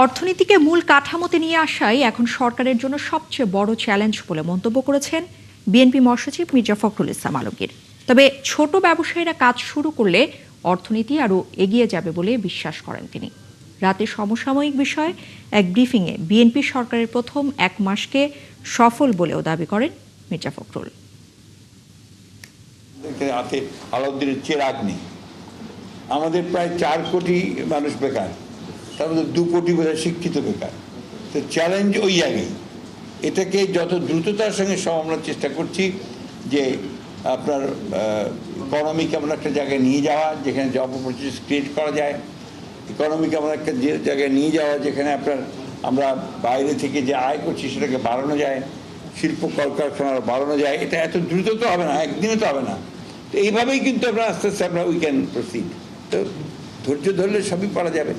অর্থনীতিকে মূল কাঠামোতে নিয়ে আসাই এখন সরকারের জন্য সবচেয়ে বড় চ্যালেঞ্জ বলে মন্তব্য করেছেন বিএনপি মহাসচিব মির্জা ফখরুল ইসলাম আলমগীর। তবে ছোট ব্যবসায়ীরা কাজ শুরু করলে অর্থনীতি আরও এগিয়ে যাবে বলে বিশ্বাস করেন তিনি। রাতে সমসাময়িক বিষয়ে এক ব্রিফিংয়ে বিএনপি সরকারের প্রথম এক মাসকে সফল বলেও দাবি করেন মির্জা ফখরুল। আলাউদ্দিনের চেরাগ নেই, আমাদের প্রায় 4 কোটি মানুষ বেকার, তার মধ্যে 2 কোটি বোধহয় শিক্ষিত বেকার। তো চ্যালেঞ্জ ওই জায়গায়, এটাকে যত দ্রুততার সঙ্গে সামলানোর চেষ্টা করছি যে আপনার ইকোনমিকে এমন একটা জায়গায় নিয়ে যাওয়া যেখানে জব অপরচুনিটিস ক্রিয়েট করা যায়, ইকোনমিকে এমন একটা জায়গায় নিয়ে যাওয়া যেখানে আপনার আমরা বাইরে থেকে যে আয় করছি সেটাকে বাড়ানো যায়, শিল্প কলকারখানা বাড়ানো যায়। এটা এত দ্রুত তো হবে না, একদিনে তো হবে না। তো এইভাবেই কিন্তু আমরা আস্তে আস্তে আমরা উই ক্যান প্রসিড। তো ধৈর্য ধরলে সবই পারা যাবে।